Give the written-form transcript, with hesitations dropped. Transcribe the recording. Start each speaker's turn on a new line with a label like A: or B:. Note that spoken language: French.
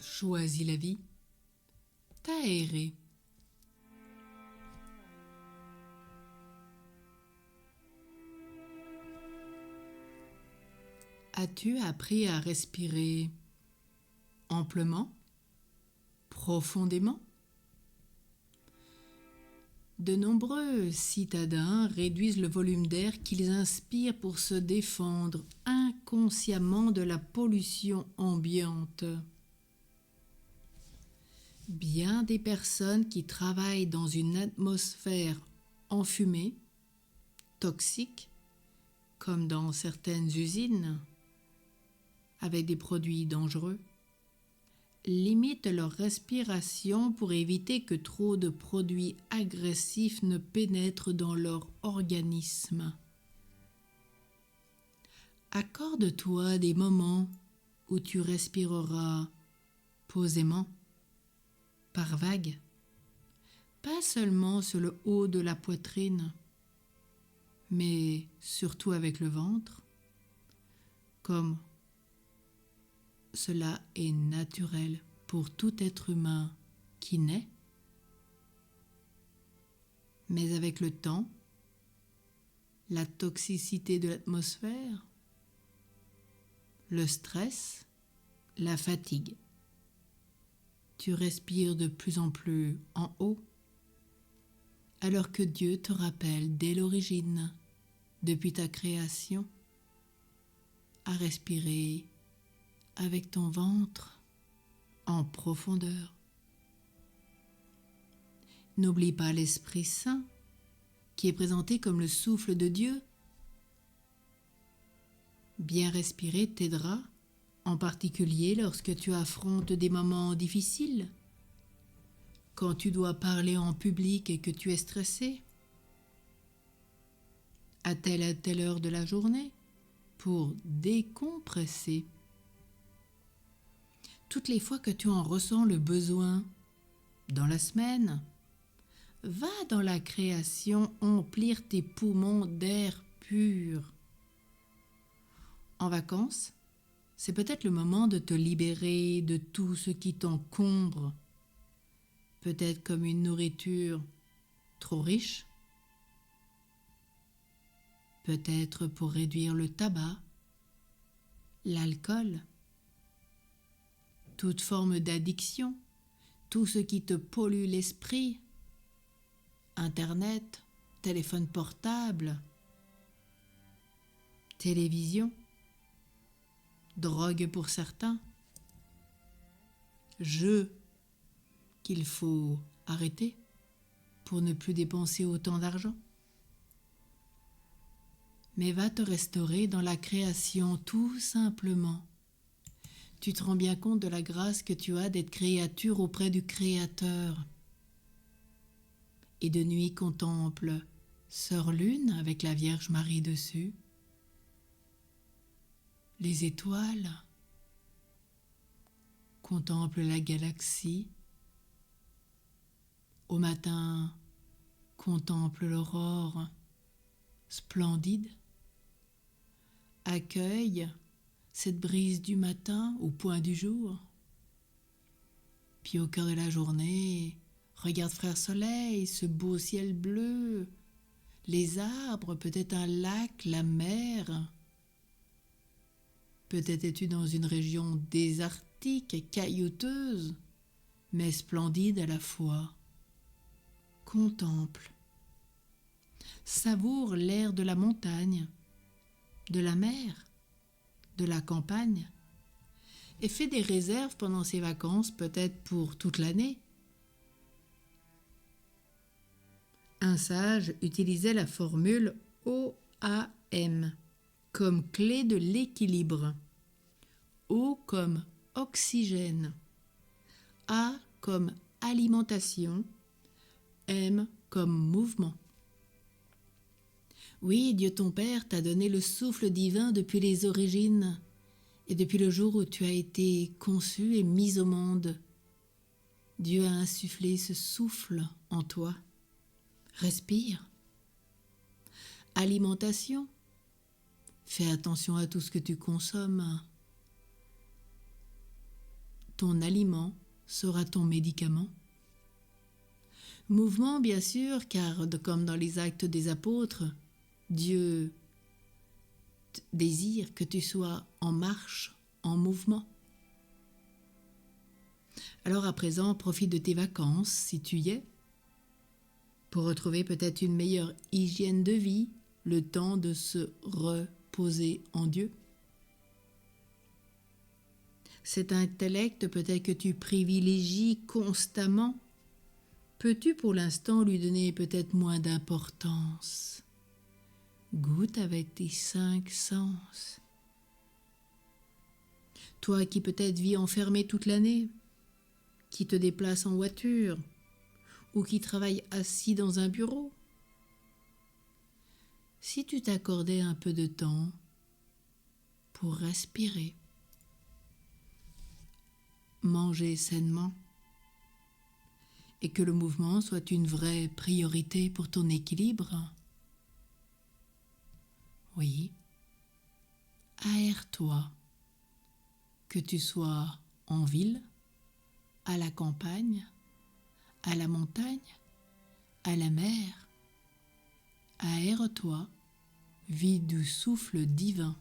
A: choisi la vie, t'aérer. As-tu appris à respirer amplement, profondément? De nombreux citadins réduisent le volume d'air qu'ils inspirent pour se défendre inconsciemment de la pollution ambiante. Bien des personnes qui travaillent dans une atmosphère enfumée, toxique, comme dans certaines usines, avec des produits dangereux, limitent leur respiration pour éviter que trop de produits agressifs ne pénètrent dans leur organisme. Accorde-toi des moments où tu respireras posément, par vagues, pas seulement sur le haut de la poitrine, mais surtout avec le ventre, comme cela est naturel pour tout être humain qui naît. Mais avec le temps, la toxicité de l'atmosphère, le stress, la fatigue, tu respires de plus en plus en haut, alors que Dieu te rappelle dès l'origine, depuis ta création, à respirer avec ton ventre en profondeur. N'oublie pas l'Esprit Saint qui est présenté comme le souffle de Dieu. Bien respirer t'aidera, en particulier lorsque tu affrontes des moments difficiles, quand tu dois parler en public et que tu es stressé, à telle heure de la journée, pour décompresser. Toutes les fois que tu en ressens le besoin, dans la semaine, va dans la création emplir tes poumons d'air pur. En vacances, c'est peut-être le moment de te libérer de tout ce qui t'encombre, peut-être comme une nourriture trop riche, peut-être pour réduire le tabac, l'alcool, toute forme d'addiction, tout ce qui te pollue l'esprit, Internet, téléphone portable, télévision, drogue pour certains, jeux qu'il faut arrêter pour ne plus dépenser autant d'argent. Mais va te restaurer dans la création tout simplement. Tu te rends bien compte de la grâce que tu as d'être créature auprès du Créateur. Et de nuit contemple Sœur Lune avec la Vierge Marie dessus, les étoiles, contemple la galaxie, au matin contemple l'aurore splendide, accueille cette brise du matin au point du jour, puis au cœur de la journée, regarde Frère Soleil, ce beau ciel bleu, les arbres, peut-être un lac, la mer. Peut-être es-tu dans une région désertique, caillouteuse, mais splendide à la fois. Contemple. Savoure l'air de la montagne, de la mer, de la campagne, et fais des réserves pendant ces vacances, peut-être pour toute l'année. Un sage utilisait la formule OAM comme clé de l'équilibre. O comme oxygène, A comme alimentation, M comme mouvement. Oui, Dieu ton Père t'a donné le souffle divin depuis les origines et depuis le jour où tu as été conçu et mis au monde. Dieu a insufflé ce souffle en toi. Respire. Alimentation. Fais attention à tout ce que tu consommes. ton aliment sera ton médicament. Mouvement, bien sûr, car comme dans les Actes des Apôtres, Dieu désire que tu sois en marche, en mouvement. Alors à présent, profite de tes vacances, si tu y es, pour retrouver peut-être une meilleure hygiène de vie, le temps de se reposer en Dieu. Cet intellect peut-être que tu privilégies constamment, peux-tu pour l'instant lui donner peut-être moins d'importance? Goûte avec tes 5 sens. Toi qui peut-être vis enfermé toute l'année, qui te déplace en voiture, ou qui travaille assis dans un bureau, si tu t'accordais un peu de temps pour respirer, manger sainement, et que le mouvement soit une vraie priorité pour ton équilibre, oui, aère-toi, que tu sois en ville, à la campagne, à la montagne, à la mer, aère-toi, vis du souffle divin.